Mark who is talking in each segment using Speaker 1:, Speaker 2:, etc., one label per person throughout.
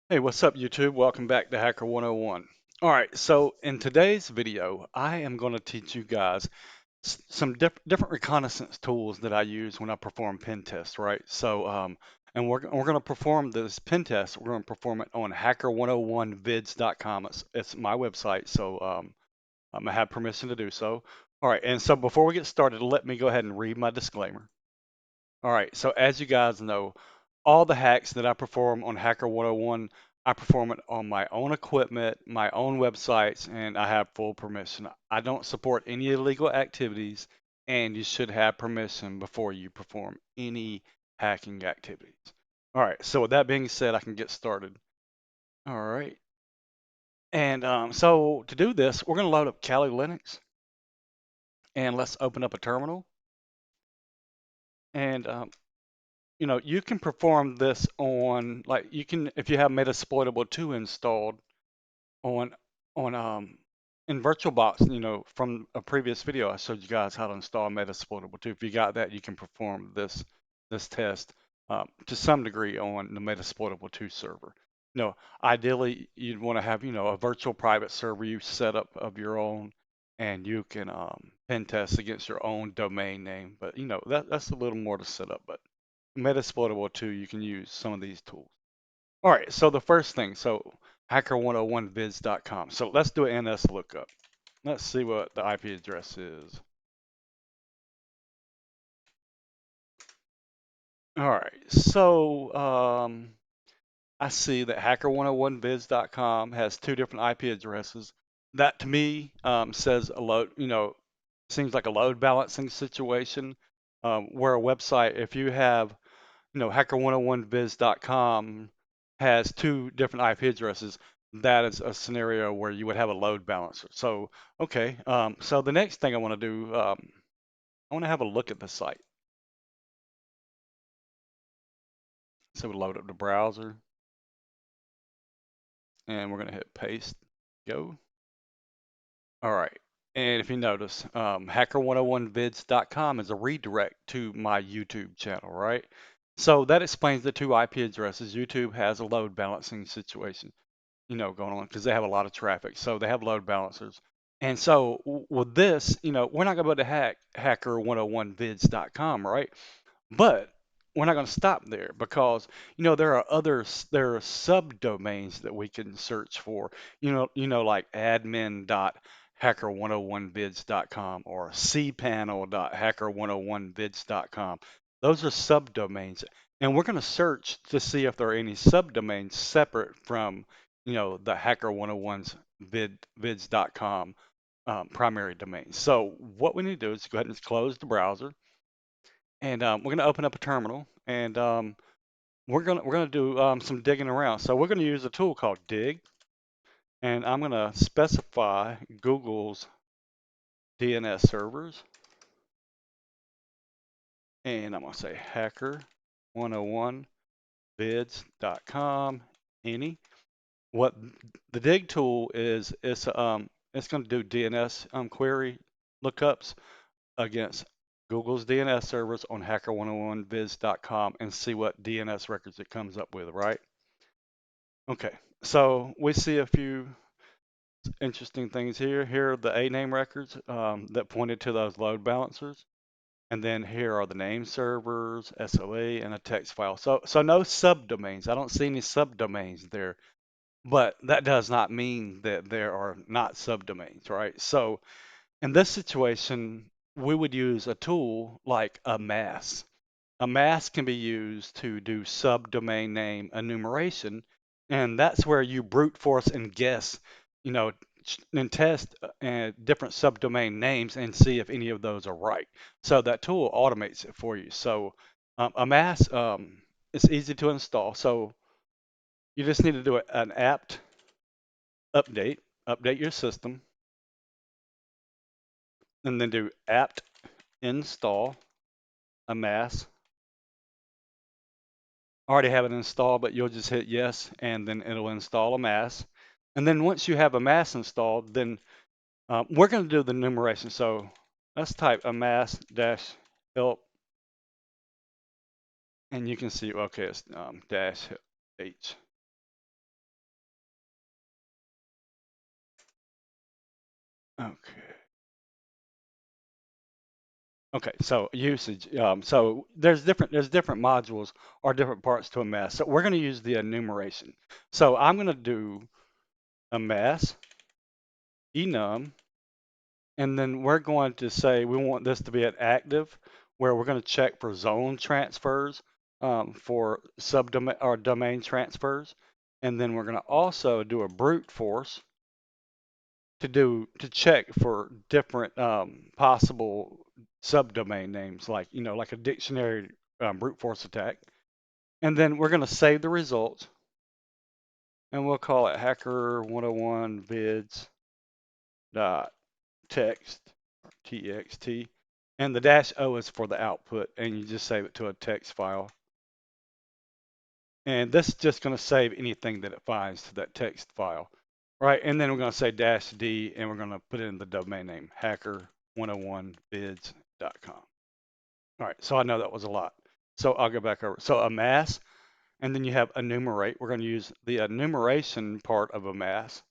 Speaker 1: Hey, what's up, YouTube? Welcome back to Hacker 101. All right, so in today's video, I am going to teach you guys some different reconnaissance tools that I use when I perform pen tests, right? And we're going to perform this pen test. We're going to perform it on hacker101vids.com. It's my website, so I have permission to do so. All right, and so before we get started, let me go ahead and read my disclaimer. All right, so as you guys know, all the hacks that I perform on Hacker 101, I perform it on my own equipment, my own websites, and I have full permission. I don't support any illegal activities, and you should have permission before you perform any hacking activities. All right, so with that being said, I can get started. All right, and so to do this, we're going to load up Kali Linux, and let's open up a terminal. And you can perform this on like you can if you have Metasploitable 2 installed on on in VirtualBox, from a previous video I showed you guys how to install Metasploitable 2. If you got that, you can perform this test to some degree on the Metasploitable 2 server. Ideally you'd want to have, a virtual private server you set up of your own, and you can pen test against your own domain name. But that's a little more to set up, but Metasploitable too, you can use some of these tools. All right, so the first thing, so hacker101vids.com. So let's do an NS lookup. Let's see what the IP address is. All right, so I see that hacker101vids.com has two different IP addresses. That to me says a load, seems like a load balancing situation, where a website, if you have hacker101viz.com has two different IP addresses. That is a scenario where you would have a load balancer. So, okay. So the next thing I want to do, I want to have a look at the site. So we load up the browser, and we're going to hit paste, go. All right. And if you notice, hacker101vids.com is a redirect to my YouTube channel, right? So that explains the two IP addresses. YouTube has a load balancing situation, going on because they have a lot of traffic. So they have load balancers. And so with this, we're not going to be able to hack hacker101vids.com, right? But we're not going to stop there because, there are subdomains that we can search for, like admin.hacker101vids.com or cpanel.hacker101vids.com. Those are subdomains. And we're going to search to see if there are any subdomains separate from, the hacker101's vids.com primary domain. So what we need to do is go ahead and close the browser, and we're going to open up a terminal, and we're gonna do some digging around. So we're going to use a tool called Dig, and I'm going to specify Google's DNS servers, and I'm going to say hacker101vids.com any. What the Dig tool is, it's going to do DNS query lookups against Google's DNS servers on hacker101viz.com and see what DNS records it comes up with, right? Okay, so we see a few interesting things here. Here are the A name records that pointed to those load balancers. And then here are the name servers, SOA, and a text file. So no subdomains. I don't see any subdomains there, but that does not mean that there are not subdomains, right? So in this situation, we would use a tool like a mask. A mask can be used to do subdomain name enumeration, and that's where you brute force and guess, you know, and test different subdomain names and see if any of those are right. So that tool automates it for you. So a mask, it's easy to install. So you just need to do an apt update your system, and then do apt install a mask. I already have it installed, but you'll just hit yes, and then it'll install a mask. And then once you have a mask installed, then we're going to do the enumeration. So let's type a mask dash help, and you can see, okay, it's dash H. Okay. Okay, so usage. So there's different modules or different parts to a mass. So we're going to use the enumeration. So I'm going to do a mass enum, and then we're going to say we want this to be an active, where we're going to check for zone transfers, for subdomain or domain transfers, and then we're going to also do a brute force to check for different possible subdomain names, like like a dictionary brute force attack. And then we're going to save the results, and we'll call it Hacker101 vids dot text or txt, and the dash o is for the output, and you just save it to a text file. And this is just going to save anything that it finds to that text file. Right, and then we're going to say dash D, and we're going to put in the domain name, Hacker101vids.com. All right, so I know that was a lot. So I'll go back over. So a mass, and then you have enumerate. We're going to use the enumeration part of a mass.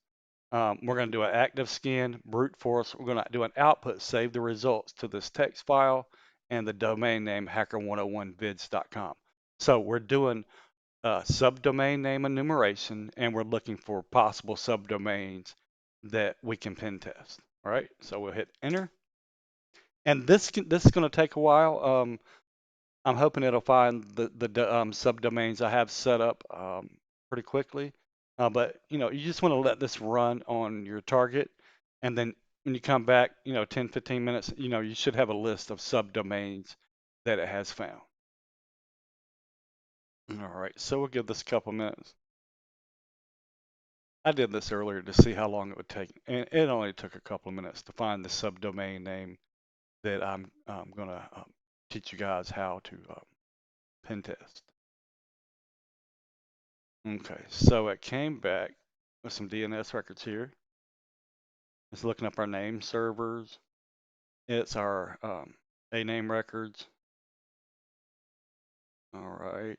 Speaker 1: We're going to do an active scan, brute force. We're going to do an output, save the results to this text file, and the domain name, Hacker101vids.com. So we're doing subdomain name enumeration, and we're looking for possible subdomains that we can pen test. All right, so we'll hit enter, and this is going to take a while. I'm hoping it'll find the subdomains I have set up pretty quickly. But you just want to let this run on your target, and then when you come back, 10, 15 minutes, you should have a list of subdomains that it has found. All right, so we'll give this a couple minutes. I did this earlier to see how long it would take, and it only took a couple of minutes to find the subdomain name that I'm going to teach you guys how to pen test. Okay, so it came back with some DNS records here. It's looking up our name servers. It's our A name records. All right.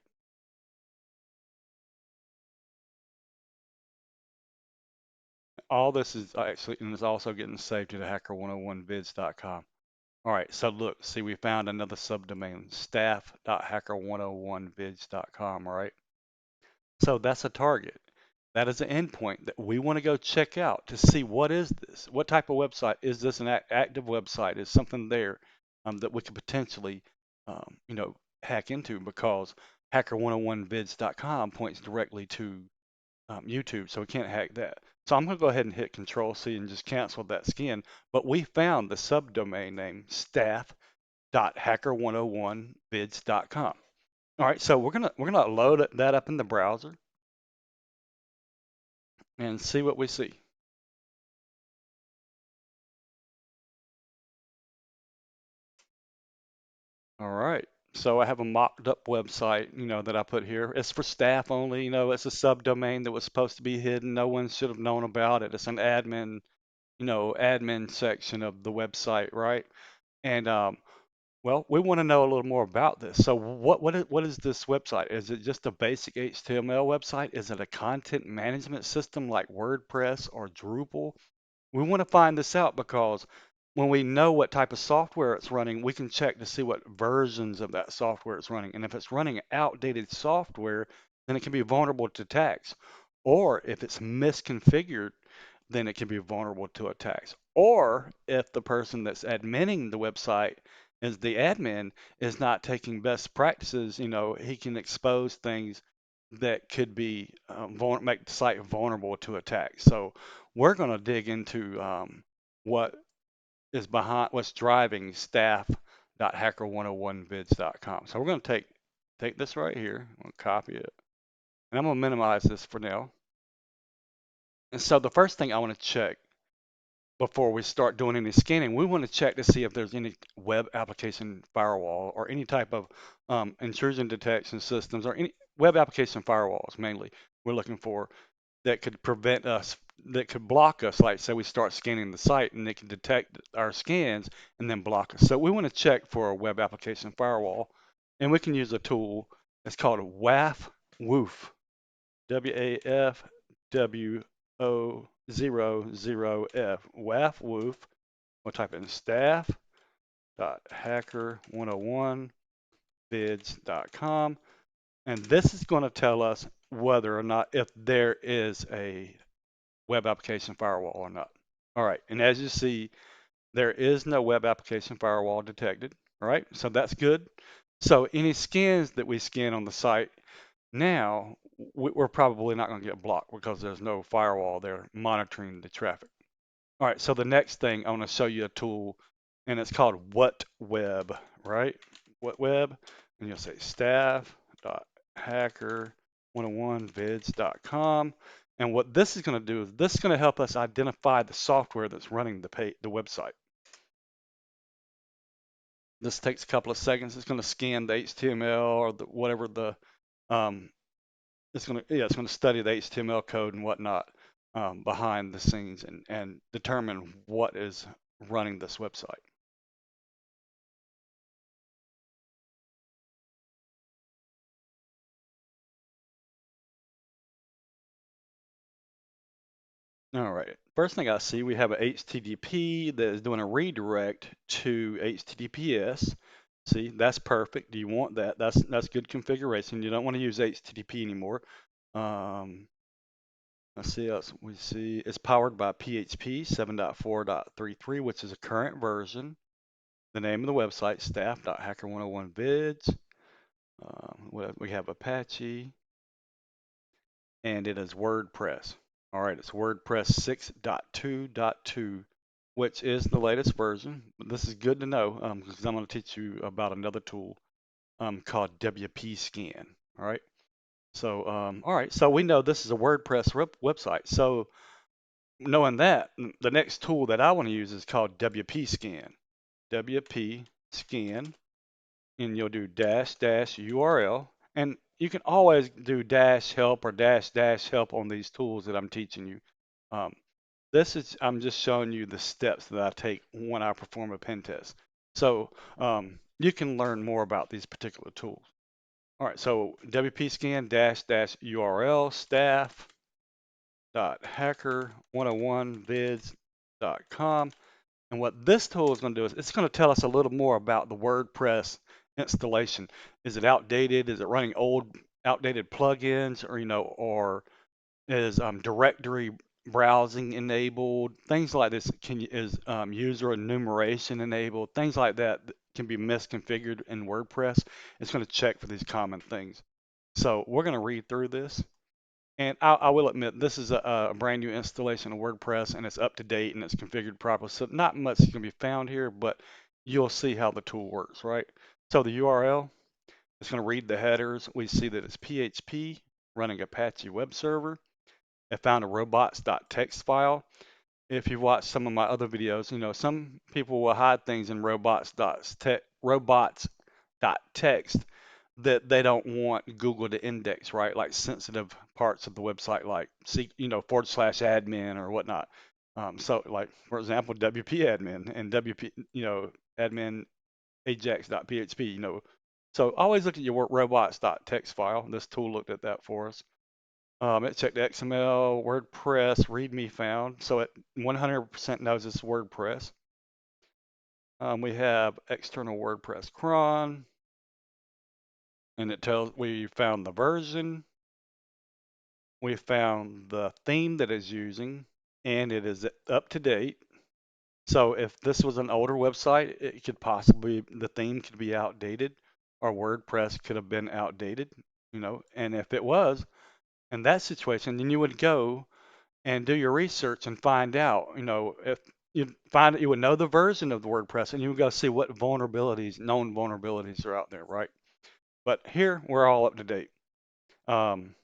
Speaker 1: All this is actually, and it's also getting saved to the hacker101vids.com. All right, so look, see, we found another subdomain, staff.hacker101vids.com, all right? So that's a target. That is an endpoint that we want to go check out to see what is this? What type of website? Is this an active website? Is something there that we could potentially, hack into, because hacker101vids.com points directly to YouTube, so we can't hack that. So I'm going to go ahead and hit Control C and just cancel that skin. But we found the subdomain name staff.hacker101vids.com. All right, so we're gonna load that up in the browser and see what we see. All right. So I have a mocked up website, that I put here. It's for staff only. It's a subdomain that was supposed to be hidden. No one should have known about it. It's an admin section of the website, right? And well, we want to know a little more about this. So what is this website? Is it just a basic HTML website? Is it a content management system like WordPress or Drupal? We want to find this out, because when we know what type of software it's running, we can check to see what versions of that software it's running. And if it's running outdated software, then it can be vulnerable to attacks. Or if it's misconfigured, then it can be vulnerable to attacks. Or if the person that's adminning the website is the admin is not taking best practices, he can expose things that could be make the site vulnerable to attacks. So we're going to dig into what is behind, what's driving staff.hacker101vids.com. So we're going to take this right here, I'm going to copy it, and I'm going to minimize this for now. And so the first thing I want to check before we start doing any scanning, we want to check to see if there's any web application firewall or any type of intrusion detection systems, or any web application firewalls mainly we're looking for, that could prevent us, that could block us. Like, say we start scanning the site and it can detect our scans and then block us. So we want to check for a web application firewall, and we can use a tool. It's called WAF Woof, WAFW WAF, WAF, woof. We'll type in staff.hacker101vids.com. And this is going to tell us whether or not if there is a web application firewall or not. All right, and as you see, there is no web application firewall detected. All right, so that's good. So any scans that we scan on the site now, we're probably not going to get blocked because there's no firewall there monitoring the traffic. All right, so the next thing I want to show you a tool, and it's called What Web, right? What Web, and you'll say staff.hacker101vids.com. And what this is going to do is this is going to help us identify the software that's running the website. This takes a couple of seconds. It's going to scan the HTML or whatever the um, it's going to study the HTML code and whatnot behind the scenes and determine what is running this website. All right. First thing I see, we have a HTTP that is doing a redirect to HTTPS. See, that's perfect. Do you want that? That's good configuration. You don't want to use HTTP anymore. Um, let's see else. We see it's powered by PHP 7.4.33, which is a current version. The name of the website, staff.hacker101vids. We have Apache, and it is WordPress. All right, it's WordPress 6.2.2, which is the latest version. This is good to know because I'm going to teach you about another tool called WP Scan. All right. So, all right. So we know this is a WordPress website. So knowing that, the next tool that I want to use is called WP Scan. WP Scan, and you'll do dash dash URL, and you can always do dash help or dash dash help on these tools that I'm teaching you. Um, I'm just showing you the steps that I take when I perform a pen test. So you can learn more about these particular tools. All right, so WP scan dash dash URL staff dot hacker101vids.com. And what this tool is going to do is it's going to tell us a little more about the WordPress installation. Is it outdated? Is it running old, outdated plugins, or or is directory browsing enabled? Things like this is user enumeration enabled? Things like that can be misconfigured in WordPress. It's going to check for these common things. So we're going to read through this. And I will admit, this is a brand new installation of WordPress, and it's up to date and it's configured properly. So not much can be found here, but you'll see how the tool works, right? So the URL, it's going to read the headers. We see that it's PHP running Apache web server. It found a robots.txt file. If you've watched some of my other videos, some people will hide things in robots.txt that they don't want Google to index, right? Like sensitive parts of the website, like /admin or whatnot. So, like for example, WP admin and WP, admin ajax.php. So always look at your robots.txt file. This tool looked at that for us. It checked XML, WordPress, README found, so it 100% knows it's WordPress. We have external WordPress cron, and it tells we found the version, we found the theme that it's using, and it is up to date. So if this was an older website, it could possibly, the theme could be outdated, or WordPress could have been outdated, and if it was, in that situation, then you would go and do your research and find out, if you would know the version of the WordPress and you would go see what known vulnerabilities are out there, right? But here we're all up to date. Um,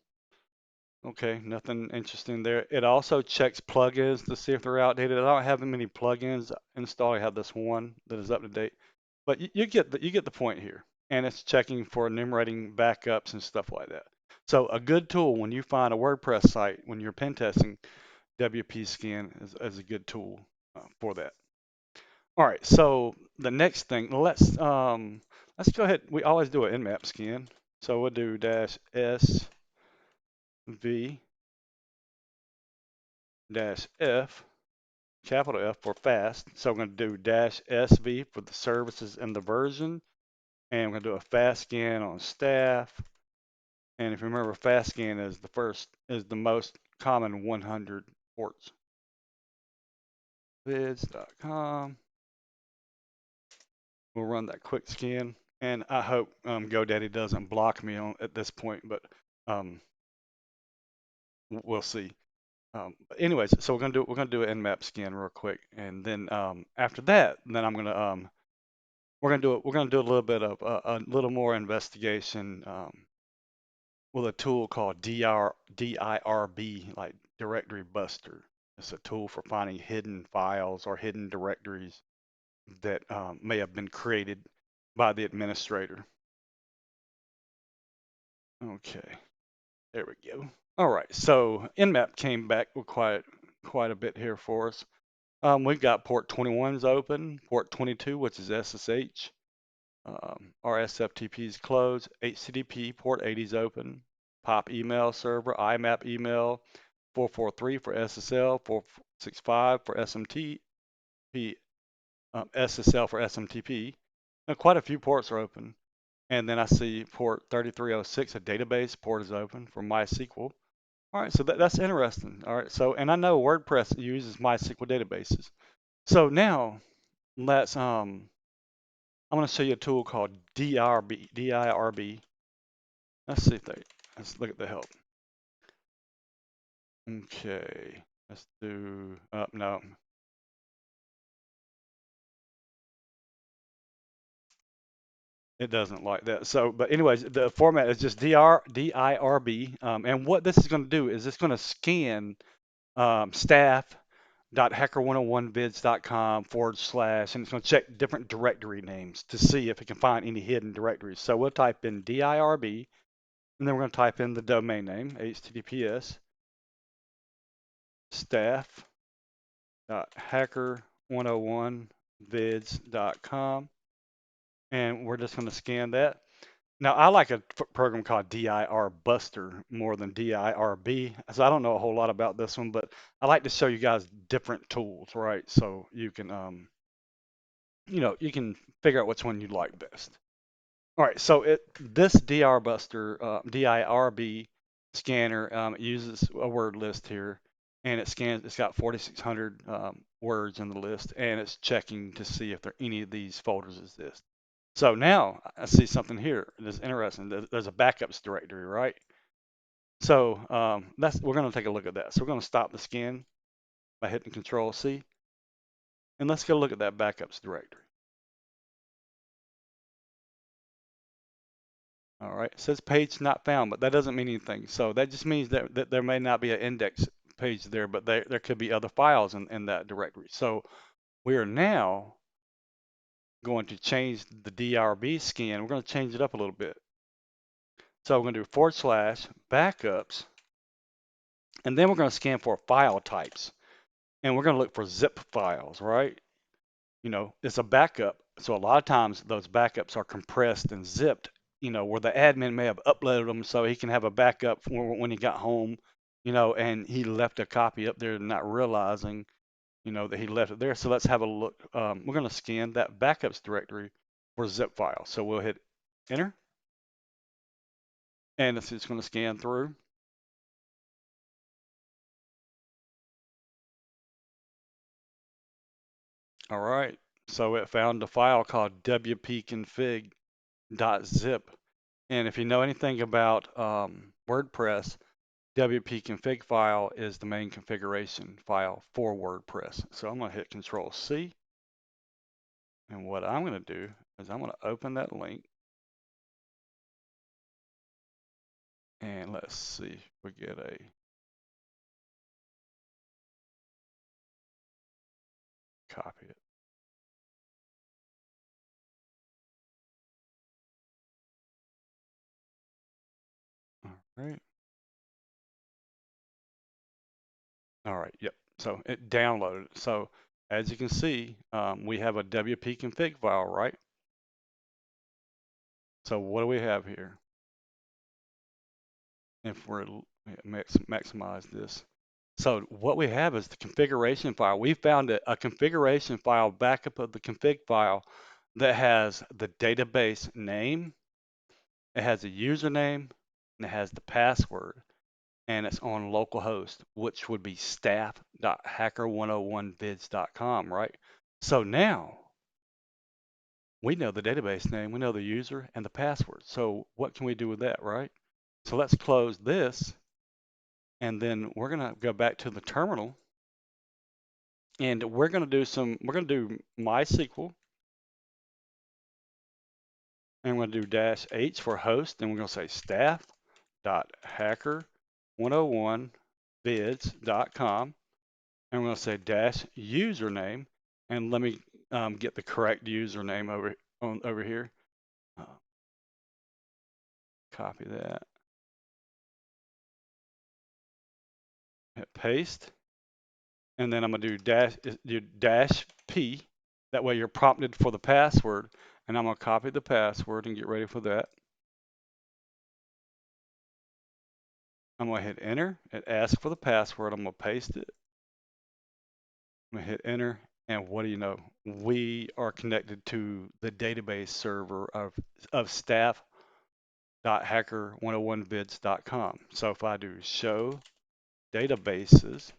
Speaker 1: okay, nothing interesting there. It also checks plugins to see if they're outdated. I don't have many plugins installed. I have this one that is up to date, but you get the point here. And it's checking for enumerating backups and stuff like that. So a good tool when you find a WordPress site when you're pen testing, WP Scan is a good tool for that. All right, so the next thing, let's go ahead. We always do an nmap scan, so we'll do -sv dash F, capital F for fast. So I'm going to do dash SV for the services and the version. And I'm going to do a fast scan on staff. And if you remember, fast scan is the most common 100 ports. Vids.com. We'll run that quick scan. And I hope GoDaddy doesn't block me at this point, but we'll see. Anyways, so we're gonna do an nmap scan real quick, and then after that, then I'm gonna we're gonna do a little bit of a little more investigation with a tool called DIRB, like Directory Buster. It's a tool for finding hidden files or hidden directories that may have been created by the administrator. Okay, there we go. All right, so nmap came back with quite a bit here for us. We've got port 21's open, port 22, which is SSH. Our SFTP is closed. HTTP port 80 is open. POP email server, IMAP email, 443 for SSL, 465 for SMTP, SSL for SMTP. Now, quite a few ports are open. And then I see port 3306, a database port is open for MySQL. All right, so that's interesting. All right, so, and I know WordPress uses MySQL databases. So now I'm going to show you a tool called DIRB. Let's see if let's look at the help. Okay, let's do, no. It doesn't like that. So, but anyways, the format is just DIRB. And what this is going to do is it's going to scan staff.hacker101vids.com / and it's going to check different directory names to see if it can find any hidden directories. So we'll type in DIRB, and then we're going to type in the domain name, HTTPS staff.hacker101vids.com, and we're just going to scan that. Now, I like a program called DIR Buster more than DIRB, so I don't know a whole lot about this one, but I like to show you guys different tools, right? So you can, you can figure out which one you like best. All right, so this DR Buster, DIRB scanner, it uses a word list here, and it scans. It's got 4,600 words in the list, and it's checking to see if there any of these folders exist. So now I see something here that's interesting. There's a backups directory, right? So we're going to take a look at that. So we're going to stop the scan by hitting Control C, and let's go look at that backups directory. All right, it says page not found, but that doesn't mean anything. So that just means that there may not be an index page there, but there could be other files in that directory. So we are now going to change the DRB scan. We're going to change it up a little bit. So we're going to do /backups, and then we're going to scan for file types. And we're going to look for zip files, right? It's a backup. So a lot of times those backups are compressed and zipped, where the admin may have uploaded them so he can have a backup for when he got home, and he left a copy up there not realizing, that he left it there. So let's have a look. We're going to scan that backups directory for zip files. So we'll hit enter, and it's just going to scan through. All right. So it found a file called wp-config.zip. And if you know anything about WordPress, wp-config file is the main configuration file for WordPress. So I'm going to hit Control C. And what I'm going to do is I'm going to open that link. And let's see if we get a copy it. All right. All right. Yep. So it downloaded. So as you can see, we have a WP config file, right? So what do we have here? If we're maximize this, So what we have is the configuration file. We found a configuration file backup of the config file that has the database name, it has a username, and it has the password, and it's on localhost, which would be staff.hacker101vids.com, right? So now we know the database name, we know the user and the password. So what can we do with that, right? So let's close this, and then we're gonna go back to the terminal, and we're gonna do MySQL, and we're gonna do -h for host, and we're gonna say staff.hacker101vids.com, and we're gonna say -username, and let me get the correct username over here. Copy that, hit paste, and then I'm gonna do dash P. That way you're prompted for the password, and I'm gonna copy the password and get ready for that. I'm gonna hit enter. It asks for the password. I'm gonna paste it. I'm gonna hit enter, and what do you know? We are connected to the database server of staff.hacker101vids.com. So if I do show databases,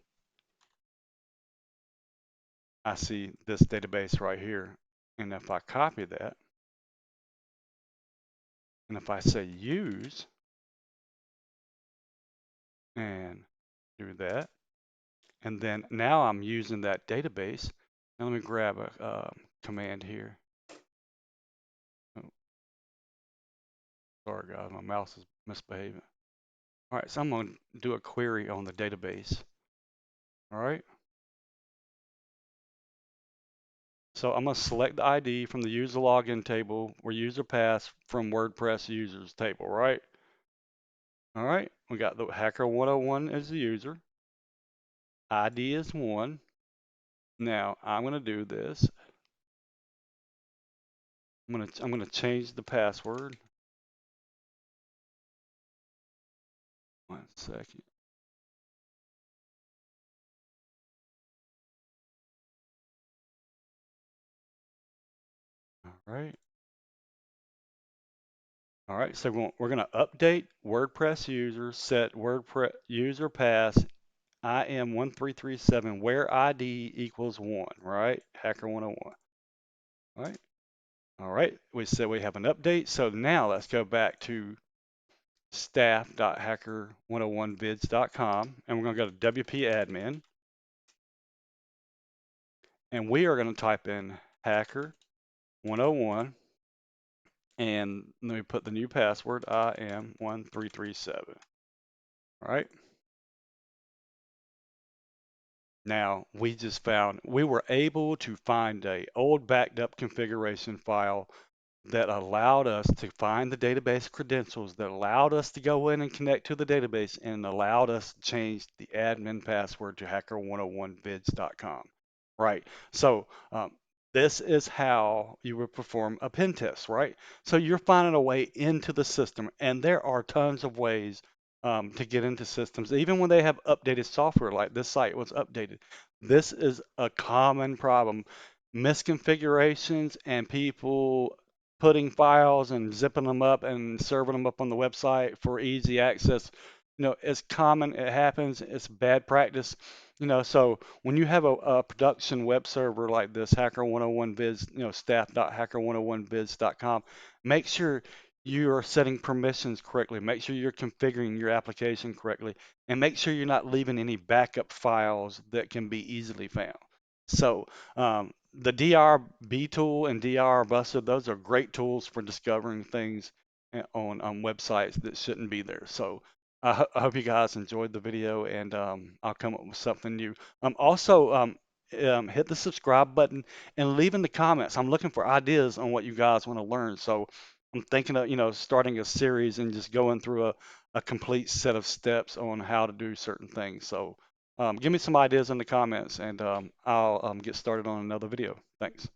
Speaker 1: I see this database right here. And if I copy that, and if I say use and do that, and then now I'm using that database. Now let me grab a command here. Oh, sorry guys, my mouse is misbehaving. All right, so I'm going to do a query on the database. All right. So I'm going to select the ID from the user login table or user pass from WordPress users table, right? All right, we got the Hacker101 as the user. ID is 1. Now I'm going to do this. I'm going to change the password. 1 second. All right. All right, so we're going to update WordPress user, set WordPress user pass IM1337 where ID equals 1, right? Hacker101. All right. All right. We said we have an update. So now let's go back to staff.hacker101vids.com, and we're going to go to WP admin, and we are going to type in hacker101, and let me put the new password IM1337. All right. Now, we were able to find a old backed up configuration file that allowed us to find the database credentials, that allowed us to go in and connect to the database, and allowed us to change the admin password to hacker101vids.com. Right. So this is how you would perform a pen test, right? So you're finding a way into the system, and there are tons of ways to get into systems, even when they have updated software, like this site was updated. This is a common problem. Misconfigurations and people putting files and zipping them up and serving them up on the website for easy access. It's common, it happens, it's bad practice. So when you have a production web server like this, Hacker101viz, staff.hacker101viz.com, make sure you are setting permissions correctly. Make sure you're configuring your application correctly, and make sure you're not leaving any backup files that can be easily found. So the DRB tool and DR Buster, those are great tools for discovering things on websites that shouldn't be there. So I hope you guys enjoyed the video, and I'll come up with something new. Also, hit the subscribe button and leave in the comments. I'm looking for ideas on what you guys want to learn. So I'm thinking of, starting a series and just going through a complete set of steps on how to do certain things. So give me some ideas in the comments, and I'll get started on another video. Thanks.